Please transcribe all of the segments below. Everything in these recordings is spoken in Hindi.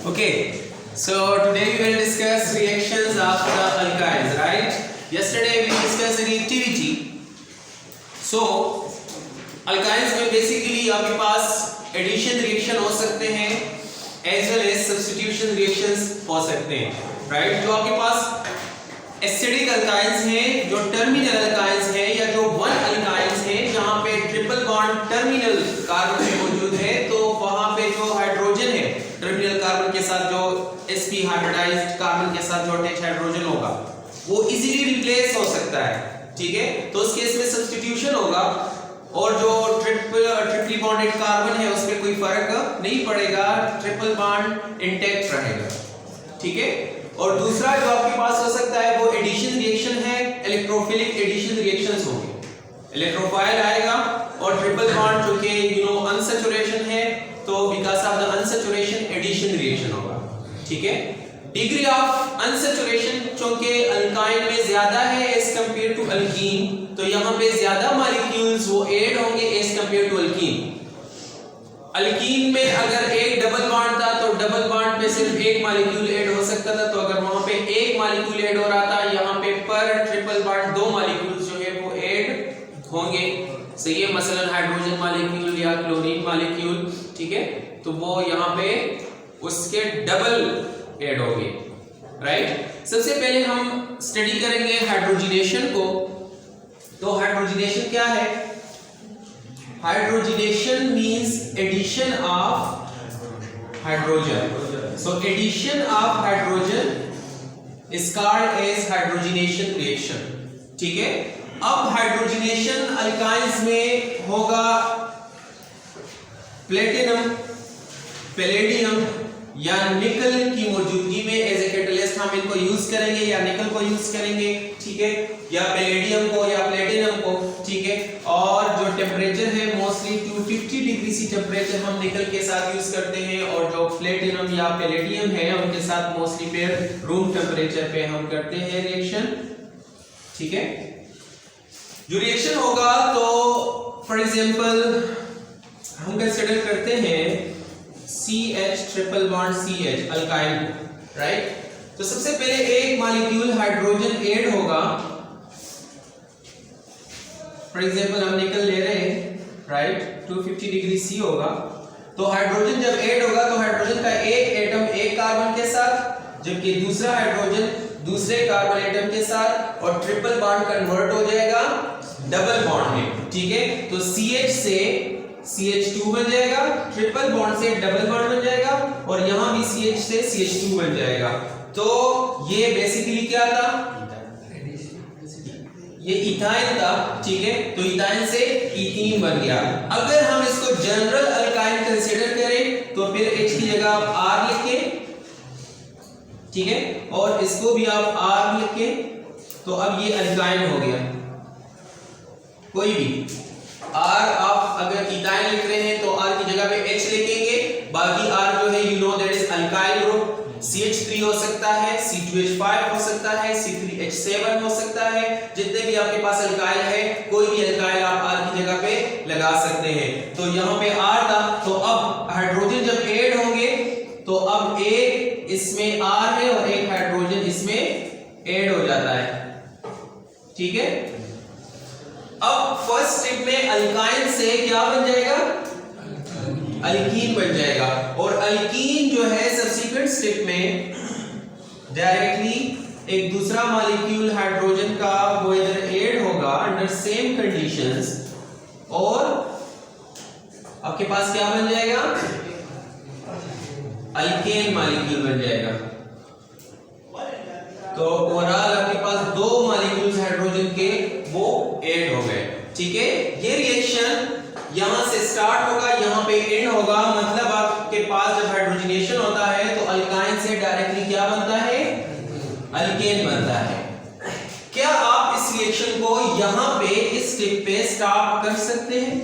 Okay, so today we will discuss reactions of the alkynes, right? Yesterday we discussed reactivity. So alkynes में basically आपके पास addition reaction हो सकते हैं as well as substitution reactions हो सकते हैं, right? जो आपके पास एसिडिक अल्काइंस हैं, जो टर्मिनल अल्काइंस हैं या जो वन अल्काइंस हैं जहां पे ट्रिपल बॉन्ड टर्मिनल कार्बन में मौजूद है, तो वहां पे जो हाइड्रोजन है टर्मिनल कार्बन के साथ जो sp हाइब्रिडाइज्ड कार्बन के साथ जो अटैच हाइड्रोजन होगा वो इजीली रिप्लेस हो सकता है, ठीक है? तो उस केस में सब्स्टिट्यूशन होगा और जो ट्रिपली बॉन्डेड कार्बन है उसमें कोई फर्क नहीं पड़ेगा, ट्रिपल बॉन्ड इंटैक्ट रहेगा, ठीक है? और दूसरा जो आपके पास हो सकता है वो एडिशन रिएक्शन है, इलेक्ट्रोफिलिक एडिशन रिएक्शंस होंगे। इलेक्ट्रोफाइल आएगा और ट्रिपल बॉन्ड जो कि अनसैचुरेशन है, तो because of the unsaturation addition reaction होगा, ठीक है? डिग्री ऑफ अनसैचुरेशन चूंकि अल्काइन में ज्यादा है एज कंपेयर टू अल्कीन, तो यहां पे ज्यादा मॉलिक्यूल्स वो ऐड होंगे as compare to alkene. Alkene में अगर एक डबल बॉन्ड था तो डबल बॉन्ड में सिर्फ एक मॉलिक्यूल ऐड हो सकता था, तो अगर वहां पे एक मॉलिक्यूल ऐड हो रहा था, यहाँ पे पर ट्रिपल बॉन्ड दो मॉलिक्यूल्स जो है वो ऐड होंगे, सही है? मसलन हाइड्रोजन मॉलिक्यूल या क्लोरीन मॉलिक्यूल, ठीक है? तो वो यहाँ पे उसके डबल ऐड होंगे, राइट? सबसे पहले हम स्टडी करेंगे हाइड्रोजिनेशन को। तो हाइड्रोजिनेशन क्या है? Hydrogenation means addition of hydrogen. So addition of hydrogen is called as hydrogenation reaction. ठीक है? अब हाइड्रोजिनेशन अल्काइंस में होगा प्लेटिनम, पैलेडियम या निकल की मौजूदगी में एज ए कैटलिस्ट हम इनको यूज करेंगे या निकल को यूज करेंगे, ठीक है? या पैलेडियम को या प्लेटिनम को, ठीक है? और जो टेम्परेचर है मोस्टली 250 डिग्री सी टेम्परेचर हम निकल के साथ यूज करते हैं, और जो प्लेटिनम या पैलेडियम है उनके साथ मोस्टली फिर रूम टेम्परेचर पे हम करते हैं रिएक्शन, ठीक है? जो रिएक्शन होगा तो फॉर एग्जांपल हम कंसीडर करते हैं CH triple bond CH alkyne, right? तो सबसे पहले एक मॉलिक्यूल हाइड्रोजन ऐड होगा, फॉर एग्जांपल हम निकल ले रहे हैं, राइट? 250 डिग्री C होगा, तो हाइड्रोजन जब ऐड होगा तो हाइड्रोजन का एक एटम एक कार्बन के साथ, जबकि दूसरा हाइड्रोजन दूसरे कार्बन एटम के साथ, और ट्रिपल बॉन्ड कन्वर्ट हो जाएगा डबल बॉन्ड में, ठीक है? तो CH से CH2 बन जाएगा, ट्रिपल बॉन्ड से डबल बॉन्ड बन जाएगा, और यहां भी CH से CH2 बन जाएगा। तो ये बेसिकली क्या था? ये इथाइन था, ठीक है? तो इथाइन से इथीन बन गया। अगर हम इसको जनरल अल्काइन कंसीडर करें तो फिर H की जगह आप R लिखें, ठीक है? और इसको भी आप R लिखें, तो अब ये अल्काइन हो गया। कोई भी R आप अगर इथाइन लिख रहे हैं तो R की जगह पे H लिखेंगे, बाकी R जो है you know that is alkyl group. CH3 हो सकता है, C2H5 हो सकता है, C3H7 हो सकता है, जितने भी आपके पास अल्काइल है कोई भी अल्काइल आप R की जगह पे लगा सकते हैं। तो यहाँ पे R था, तो अब हाइड्रोजन जब ऐड होंगे तो अब एक इसमें R है और एक हाइड्रोजन इसमें ऐड हो जाता है, ठीक है? अब फर्स्ट स्टेप में अल्काइन से क्या बन जाएगा? अल्कीन बन जाएगा, और अल्कीन जो है सब्सिक्वेंट स्टेप में डायरेक्टली एक दूसरा मॉलिक्यूल हाइड्रोजन का वो इधर ऐड होगा अंडर सेम कंडीशंस, और आपके पास क्या बन जाएगा? अल्केन मॉलिक्यूल बन जाएगा। तो ओवरऑल आपके पास दो मॉलिक्यूल्स हाइड्रोजन के वो ऐड हो गए, ठीक है? ये रिएक्शन यहां से स्टार्ट होगा, यहां पे एंड होगा, मतलब आपके पास जब हाइड्रोजनेशन होता है तो अल्काइन से डायरेक्टली क्या बनता है? अल्केन बनता है। क्या आप इस रिएक्शन को यहां पे इस स्टेप पे स्टॉप कर सकते हैं?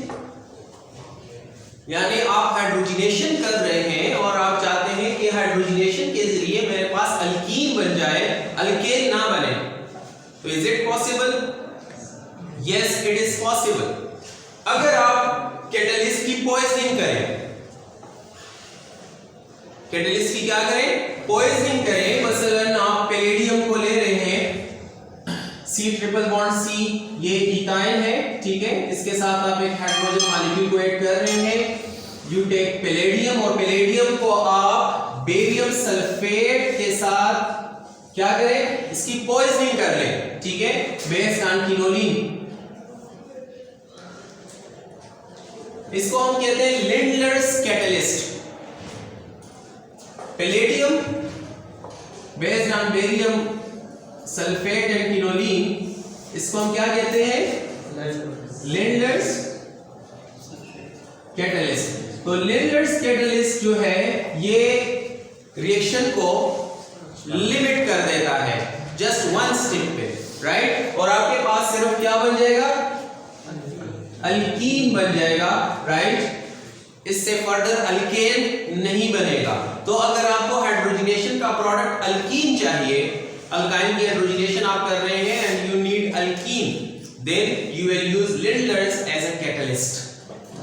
यानी आप हाइड्रोजनेशन कर रहे हैं और आप चाहते हैं कि हाइड्रोजनेशन के जरिए मेरे पास अल्कीन बन जाए, अल्केन ना बने, तो is it possible? Yes, it is possible. अगर आप कैटलिस्ट की पॉइजनिंग करें कैटलिस्ट की क्या करें, पॉइजनिंग करें। मसलन आप पैलेडियम को ले रहे हैं, C ट्रिपल बॉन्ड C, ये इथाइन है, ठीक है, इसके साथ आप एक हाइड्रोजन मॉलिक्यूल को ऐड कर रहे हैं। यू टेक पैलेडियम, और पैलेडियम को आप बेरियम सल्फेट के साथ क्या करें, इसकी पॉइजनिंग कर लें, ठीक है, बेस्ड ऑन क्विनोलिन। इसको हम कहते हैं Lindlar's catalyst. Palladium based on barium sulphate and quinoline, इसको हम क्या कहते हैं, लिंडलर्स कैटलिस्ट। तो लिंडलर्स कैटलिस्ट जो है ये रिएक्शन को लिमिट कर देता है जस्ट वन स्टेप पे, राइट, और आपके पास सिर्फ क्या बन जाएगा, अल्कीन बन जाएगा, राइट, इससे फर्दर अल्केन नहीं बनेगा। तो अगर आपको हाइड्रोजनेशन का प्रोडक्ट अल्कीन चाहिए, अल्काइन की हाइड्रोजनेशन आप कर रहे हैं and you need alkene, then you will use Lindlar's as a catalyst,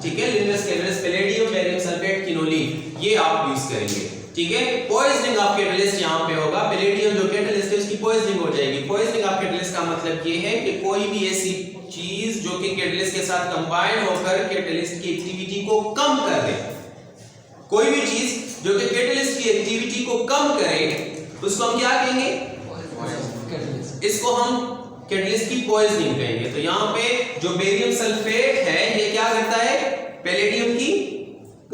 ठीक है, Lindlar's catalyst, palladium, barium sulphate, quinoline, ये आप यूज करेंगे, ठीक है। पॉइजनिंग ऑफ कैटलिस्ट यहां पे होगा, पैलेडियम जो कैटलिस्ट है उसकी पॉइजनिंग हो जाएगी। पॉइजनिंग ऑफ कैटलिस्ट का मतलब ये है कि कोई भी ऐसी चीज जो कि कैटलिस्ट के साथ कंबाइन होकर कैटलिस्ट की एक्टिविटी को कम कर दे, कोई भी चीज जो कि कैटलिस्ट की एक्टिविटी को कम करे, उसको हम क्या कहेंगे, इसको हम कैटलिस्ट की पॉइजनिंग कहेंगे। तो यहाँ पे जो बेरियम सल्फेट है ये क्या करता है, पैलेडियम की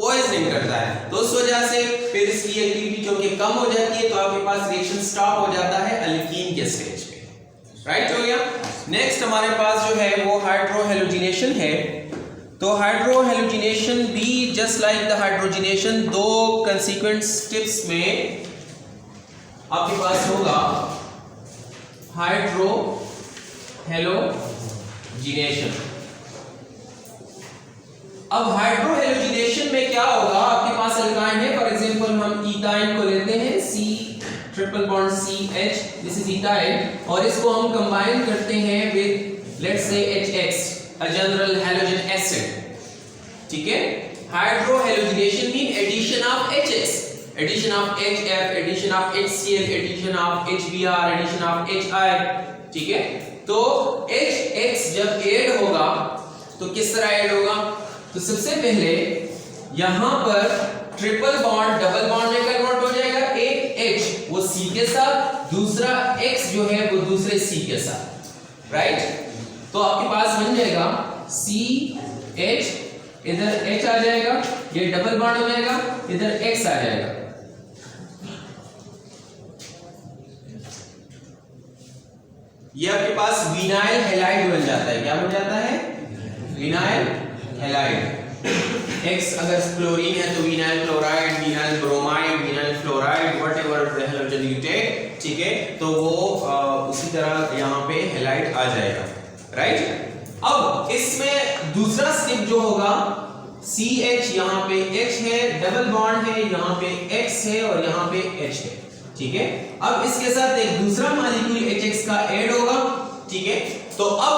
पॉइजनिंग करता है, तो उस वजह से फिर इसकी एक्टिविटी जो कि कम हो जाती है, तो आपके पास रिएक्शन स्टॉप हो जाता है अल्कीन के स्टेज पे, राइट हो गया। नेक्स्ट हमारे पास जो है वो हाइड्रोहेलोजिनेशन है। तो हाइड्रोहेलोजिनेशन भी जस्ट लाइक द हाइड्रोजनेशन, दो कंसीक्वेंट स्टेप्स में आपके पास होगा हाइड्रोहेलोजिनेशन। अब हाइड्रोहेलोजिनेशन में क्या होगा, आपके पास अल्काइन है, फॉर एग्जांपल हम इथाइन को लेते हैं, C triple bond CH, this is ethyne, और इसको हम कंबाइन करते हैं with let's say HX, a general halogen acid, ठीक है। Hydrohalogenation mean addition of HX, addition of HF, addition of HCl, addition of HBr, addition of HI, ठीक है। तो HX जब ऐड होगा तो किस तरह ऐड होगा, तो सबसे पहले यहां पर ट्रिपल बॉन्ड डबल बॉन्ड में कन्वर्ट हो जाएगा, एक H वो C के साथ, दूसरा X जो है वो दूसरे C के साथ, राइट। तो आपके पास बन जाएगा CH, इधर H आ जाएगा, ये डबल बॉन्ड हो जाएगा, इधर X आ जाएगा, ये आपके पास विनाइल हैलाइड बन जाता है। क्या बन जाता है, विनाइल हैलाइड। X अगर क्लोरीन है तो vinyl chloride, vinyl bromide, vinyl fluoride, whatever the halogen you take, ठीक है, तो वो उसी तरह यहाँ पे हैलाइड आ जाएगा, राइट। अब इसमें दूसरा स्टेप जो होगा, CH यहाँ पे H है, डबल बॉन्ड है, यहाँ पे X है और यहाँ पे H है, ठीक है। अब इसके साथ एक दूसरा मॉलिक्यूल HX का ऐड होगा, ठीक है। तो अब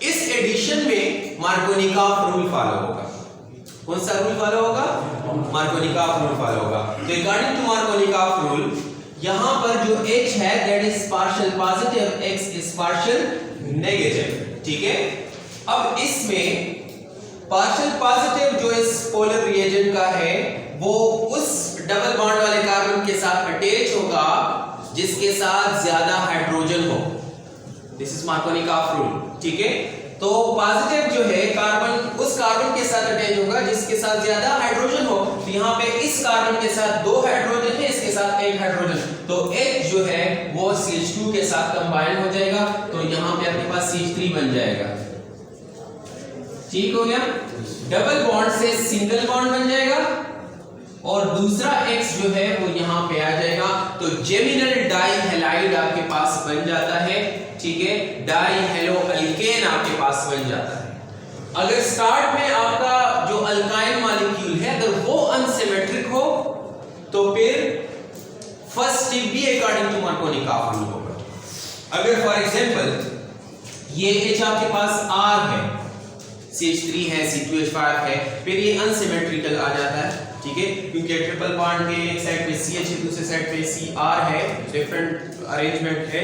इस एडिशन में मार्कोनिकॉफ रूल फॉलो होगा। कौन सा रूल फॉलो होगा, मार्कोनिकॉफ रूल फॉलो होगा। तो अकॉर्डिंग टू मार्कोनिकॉफ रूल यहां पर जो H है that is partial positive, X is partial negative, ठीक है। अब इसमें पार्शियल पॉजिटिव जो इस पोलर रिएजेंट का है वो उस डबल बॉन्ड वाले कार्बन के साथ अटैच होगा जिसके साथ ज्यादा हाइड्रोजन हो, दिस इज मार्कोनिकॉफ रूल, ठीक है। तो पॉजिटिव जो है कार्बन उस कार्बन के साथ अटैच होगा जिसके साथ ज्यादा हाइड्रोजन हो। तो यहाँ पे इस कार्बन के साथ 2 हाइड्रोजन है, इसके साथ 1 हाइड्रोजन, तो H जो है वो CH2 के साथ कंबाइन हो जाएगा, तो यहाँ पे आपके पास CH3 बन जाएगा, ठीक हो गया। डबल बॉन्ड से सिंगल बॉन्ड बन जाएगा और दूसरा X जो है वो यहाँ पे आ जाएगा, तो जेमिनल डाई हैलाइड आपके पास बन जाता है, ठीक है। डाई हेलो अल्केन आपके पास बन जाता है। अगर स्टार्ट में आपका जो अल्काइन मॉलिक्यूल है अगर वो अनसिमेट्रिक हो तो फिर फर्स्ट स्टेप भी अकॉर्डिंग टू मार्कोनिकॉफ रूल होगा। अगर फॉर एग्जांपल ये H आपके पास R है, CH3 है, C2H5 है, फिर ये अनसिमेट्रिकल आ जाता है, ठीक है, क्योंकि ट्रिपल बॉन्ड के एक साइड पे CH है, दूसरे साइड पे CR है, डिफरेंट अरेंजमेंट है,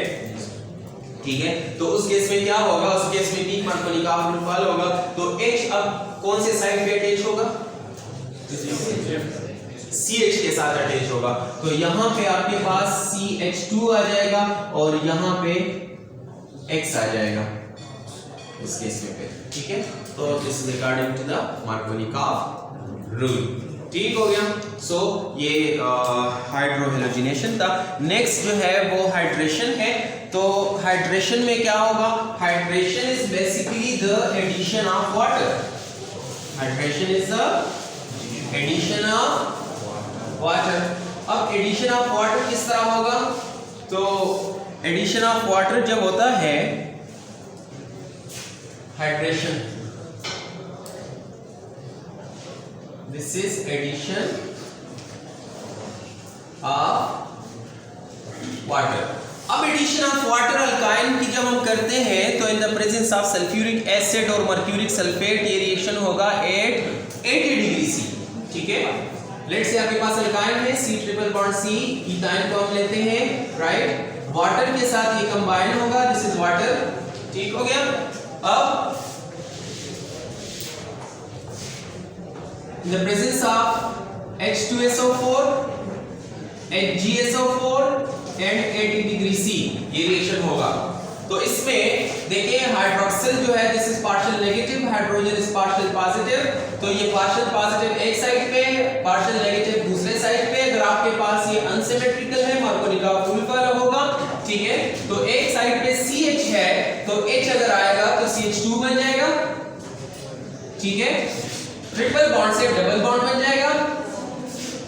ठीक है। तो उस केस में क्या होगा, उस केस में पीक मार्कोनी का फॉल होगा, तो H अब कौन से साइड पे अटैच होगा, CH के साथ अटैच होगा। तो यहाँ पे आपके पास CH2 आ जाएगा और यहाँ पे X आ जाएगा इस केस में पे, ठीक है। तो this is according to the Markovnikov rule, ठीक हो गया। सो ये हाइड्रोहेलोजिनेशन था। नेक्स्ट जो है वो हाइड्रेशन है। तो हाइड्रेशन में क्या होगा, hydration is basically the addition of water, hydration is the addition of water. अब एडिशन ऑफ वाटर किस तरह होगा, तो एडिशन ऑफ वाटर जब होता है hydration, this is addition of water. अब एडिशन ऑफ वाटर अल्काइन की जब हम करते हैं तो in the presence of sulphuric acid और मर्क्यूरिक सल्फेट ये रिएक्शन होगा एट 80 डिग्री C, ठीक है। लेट्स से आपके पास अल्काइन है C triple bond C, ethyne को हम लेते हैं, राइट, वाटर के साथ ये कंबाइन होगा, दिस इज वाटर, ठीक हो गया। अब in the presence of H2SO4, HgSO4 and 80 degree C ये रिएक्शन होगा। तो इसमें देखिए हाइड्रोक्सिल जो है this is partial negative, hydrogen is partial positive. तो ये पार्शियल पॉजिटिव एक साइड पे, पार्शियल नेगेटिव दूसरे साइड पे। अगर आपके पास ये अनसिमेट्रिकल है, मार्कोनी-काफ रूल फॉलो होगा, ठीक है। तो एक साइड पे CH है, तो H अगर आएगा तो CH2 बन जाएगा, ठीक है। ट्रिपल बॉन्ड से डबल बॉन्ड बन जाएगा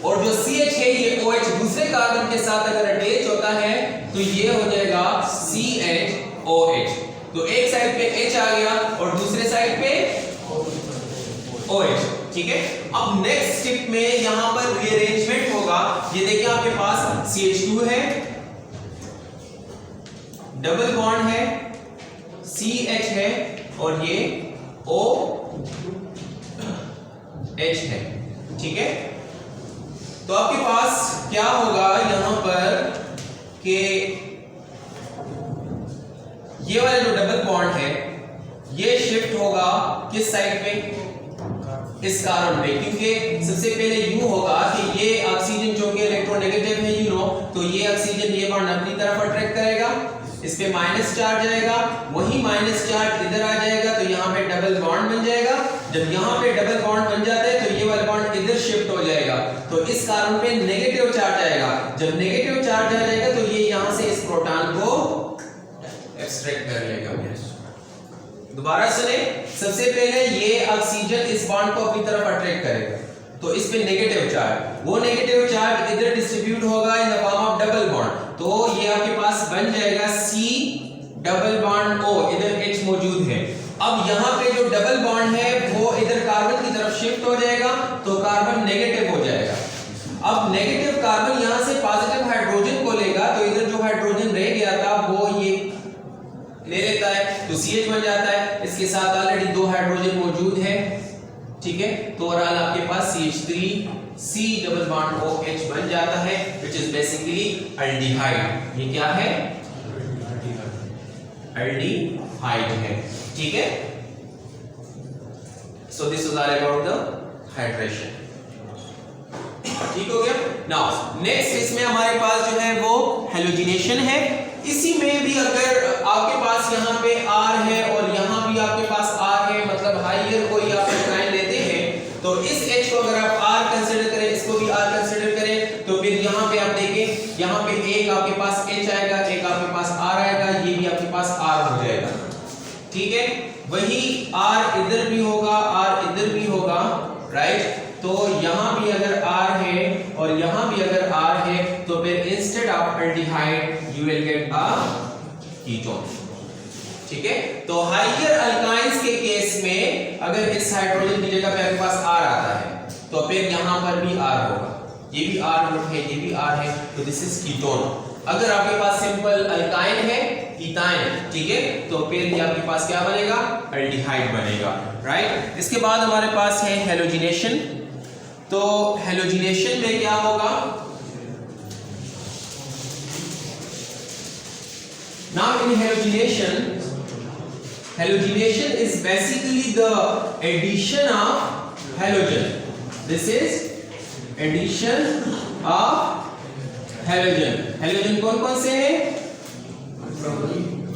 और जो CH है ये OH दूसरे कार्बन के साथ अगर अटैच होता है तो ये हो जाएगा CHOH। तो एक साइड पे H आ गया और दूसरे साइड पे OH, ठीक है। अब नेक्स्ट स्टेप में यहां पर रीअरेंजमेंट होगा। ये देखिए आपके पास CH2 है, डबल बॉन्ड है, CH है और ये OH है, ठीक है। तो आपके पास क्या होगा यहां पर कि ये वाला जो डबल बॉन्ड है ये शिफ्ट होगा किस साइड पे, इस कार्बन पे, क्योंकि सबसे पहले यूं होगा कि ये ऑक्सीजन जो कि इलेक्ट्रोनेगेटिव है, यू नो, तो ये ऑक्सीजन ये बॉन्ड अपनी तरफ अट्रैक्ट करेगा, इस पे माइनस चार्ज आएगा, वही माइनस चार्ज इधर आ जाएगा तो यहाँ पे डबल बॉन्ड बन जाएगा। जब यहाँ पे डबल बॉन्ड बन जाता है तो ये वाला बॉन्ड इधर शिफ्ट हो जाएगा, तो इस कार्बन पे नेगेटिव चार्ज आएगा। जब नेगेटिव चार्ज आ जाएगा तो ये यहाँ से इस प्रोटॉन को एक्सट्रैक्ट कर लेगा। दोबारा सुने, सबसे पहले ये ऑक्सीजन इस बॉन्ड को अपनी तरफ अट्रैक्ट करेगा, तो इस पे नेगेटिव चार्ज, वो नेगेटिव चार्ज इधर डिस्ट्रीब्यूट होगा in the form of double bond, तो ये आपके पास बन जाएगा C डबल बॉन्ड O, इधर H मौजूद है। अब यहाँ पे जो डबल बॉन्ड है वो इधर कार्बन की तरफ शिफ्ट हो जाएगा, तो कार्बन नेगेटिव हो जाएगा। अब नेगेटिव कार्बन यहाँ से पॉजिटिव हाइड्रोजन को लेगा, तो इधर जो हाइड्रोजन रह गया था वो ये ले लेता है, तो CH बन जाता है। इसके साथ ऑलरेडी दो हाइड्रोजन मौजूद है, ठीक है। तो ओवरऑल आपके पास CH3C डबल बॉन्ड OH बन जाता है, व्हिच इज बेसिकली एल्डिहाइड। ये क्या है, एल्डिहाइड है, ठीक है। So this was all about the hydration, ठीक हो गया। नाउ नेक्स्ट इसमें हमारे पास जो है वो हेलोजिनेशन है। इसी में भी अगर आपके पास यहाँ पे R है और यहाँ भी आपके पास R है, मतलब हाइयर कोई आप लाइन लेते हैं, तो इस H को अगर आप R कंसीडर करें, इसको भी R कंसीडर करें, तो फिर यहाँ पे आप देखें, यहाँ पे एक आपके पास H आएगा, एक आपके पास R आएगा, ये भी आपके पास R हो जाएगा, ठीक है। वही R इधर भी होगा, R इधर भी होगा, राइट। तो यहाँ भी अगर R है और यहाँ भी अगर R है, तो फिर instead of aldehyde you will get a ketone, ठीक है। तो हाइयर अल्काइंस के केस में अगर इस हाइड्रोजन की जगह पे आपके पास R आता है, तो फिर यहाँ पर भी R होगा, ये भी R ग्रुप है, ये भी R है, तो दिस इज कीटोन। अगर आपके पास सिंपल अल्काइन है, इथाइन, ठीक है, तो फिर ये आपके पास क्या बनेगा, एल्डिहाइड बनेगा, राइट। इसके बाद हमारे पास है हेलोजिनेशन। तो हेलोजिनेशन में क्या होगा? Now in halogenation is basically the addition of halogen. This is addition of halogen. halogen कौन कौन से हैं?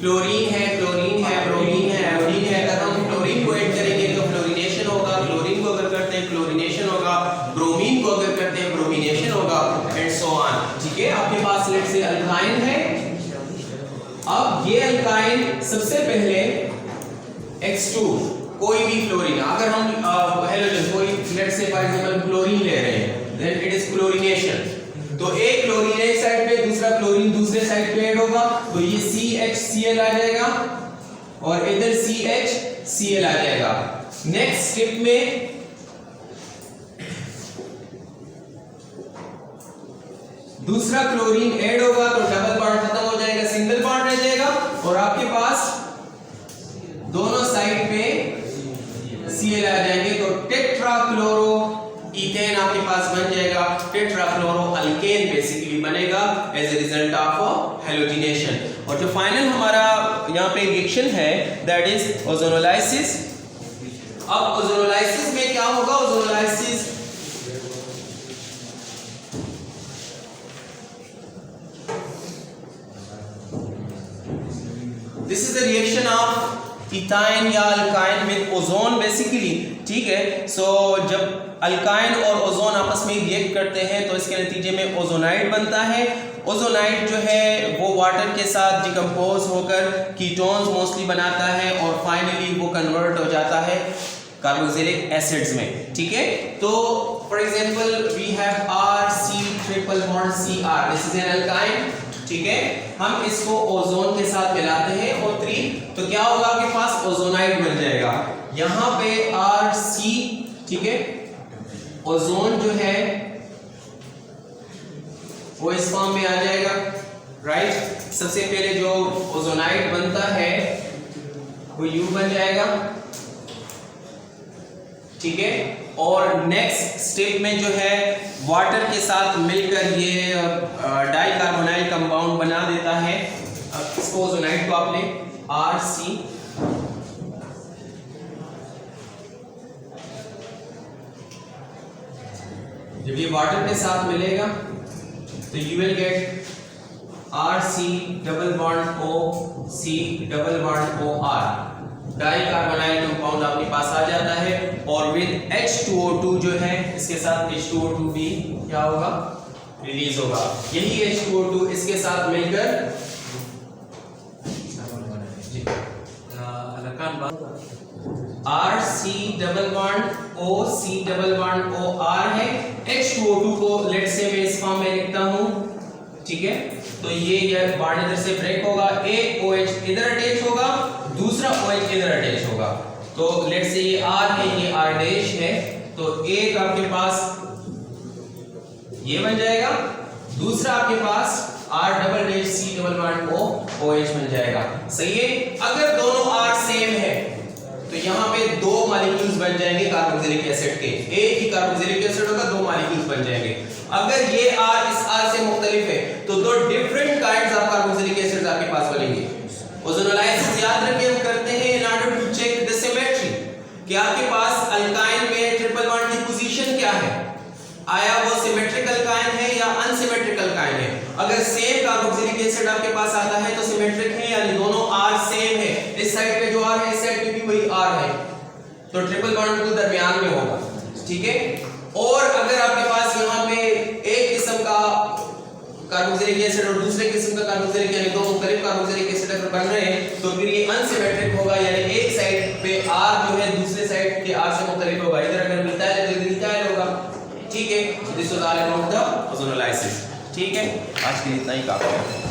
फ्लोरीन है, क्लोरीन है, ब्रोमीन है, आयोडीन है। अगर हम फ्लोरीन को ऐड करेंगे तो फ्लोरीनेशन होगा, क्लोरीन को अगर करते हैं क्लोरीनेशन होगा, ब्रोमीन को अगर करते हैं ब्रोमीनेशन होगा, एंड सो ऑन। ठीक है, आपके पास लेट से अल्काइन है। अब ये अल्काइन सबसे पहले X2 कोई भी फ्लोरीन, अगर हम हेलोजन कोई लेट से फॉर एग्जांपल क्लोरीन ले रहे हैं, देन इट इज क्लोरीनेशन। तो एक क्लोरीन एक साइड पे, दूसरा क्लोरीन दूसरे साइड पे ऐड होगा, तो ये CHCl आ जाएगा और इधर CHCl आ जाएगा। नेक्स्ट स्टेप में दूसरा क्लोरीन ऐड होगा तो डबल बॉन्ड खत्म हो जाएगा, सिंगल बॉन्ड रह जाएगा और आपके पास दोनों साइड पे Cl आ जाएंगे, तो टेट्राक्लोरो इथेन आपके पास बन जाएगा, टेट्राक्लोरो अल्केन बेसिकली बनेगा as a result of halogenation. और जो फाइनल हमारा यहाँ पे रिएक्शन है दैट इज ओजोनोलाइसिस। अब ओजोनोलाइसिस में क्या होगा? Ozonolysis this is the reaction of ethyne या अल्काइन विद ओजोन बेसिकली। ठीक है, सो जब अल्काइन और ओजोन आपस में रिएक्ट करते हैं तो इसके नतीजे में ओजोनाइड बनता है। ओजोनाइड जो है वो वाटर के साथ डिकम्पोज होकर कीटोन्स मोस्टली बनाता है और फाइनली वो कन्वर्ट हो जाता है कार्बोक्सिलिक एसिड्स में। ठीक है, तो for example we have RC triple bond Cr, this is an alkyne. ठीक है, हम इसको ओजोन के साथ मिलाते हैं O3, तो क्या होगा? आपके पास ओजोनाइड बन जाएगा। यहाँ पे RC, ठीक है, ओजोन जो है वो इस फॉर्म में आ जाएगा, राइट। सबसे पहले जो ओजोनाइड बनता है वो U बन जाएगा। ठीक है, और नेक्स्ट स्टेप में जो है वाटर के साथ मिलकर ये डाइकार्बोनाइल कंपाउंड बना देता है। अब इसको ओजोनाइड को आप ले RC, जब ये वाटर के साथ मिलेगा तो you will get RC double bond O C double bond OR, dicarbonyl compound आपके पास आ जाता है। और विद H2O2 जो है इसके साथ H2O2 भी क्या होगा? रिलीज होगा। यही H2O2 इसके साथ मिलकर RC double bond O C double bond OR है। H2O2 को लेट से मैं इस फॉर्म में लिखता हूं। ठीक है, तो ये बॉन्ड इधर से ब्रेक होगा, एक OH इधर अटैच होगा, दूसरा OH इधर अटैच होगा। तो लेट से ये R है, ये R डैश है, तो एक आपके पास ये बन जाएगा, दूसरा आपके पास R double dash C double bond O OH बन जाएगा। सही है, अगर दोनों R सेम है तो यहाँ पे दो मॉलिक्यूल्स बन जाएंगे कार्बोक्सिलिक एसिड के, एक ही कार्बोक्सिलिक एसिड होगा, दो मॉलिक्यूल्स बन जाएंगे। अगर ये R इस R से मुख्तलिफ है तो दो different kinds of carboxylic acids आपके पास बनेंगे। ओजोनोलाइसिस याद रखिए हम करते हैं in order to check the symmetry कि आपके पास अल्काइन में ट्रिपल बॉन्ड की पोजीशन क्या है, आया वो सिमेट्रिक अल्काइन है या अनसिमेट्रिक अल्काइन है। अगर सेम कार्बोक्सिलिक एसिड आपके पास आता है तो सिमेट्रिक है, यानी दोनों R सेम है, इस साइड पे जो R है इस साइड पे भी वही R है, तो ट्रिपल बॉन्ड बिल्कुल दरमियान में होगा। ठीक है, और अगर आपके पास यहाँ पे एक किस्म का कार्बोक्सिलिक एसिड और दूसरे किस्म का कार्बोक्सिलिक, यानी दो मुख्तलिफ कार्बोक्सिलिक एसिड अगर बन रहे हैं तो फिर ये अनसिमेट्रिक होगा, यानी एक साइड पे R जो है दूसरे साइड के R से मुख्तलिफ होगा। इधर अगर मिलता है तो इधर मिलता होगा। ठीक है, this was all about the ozonolysis. ठीक है, आज के लिए इतना ही काफी है।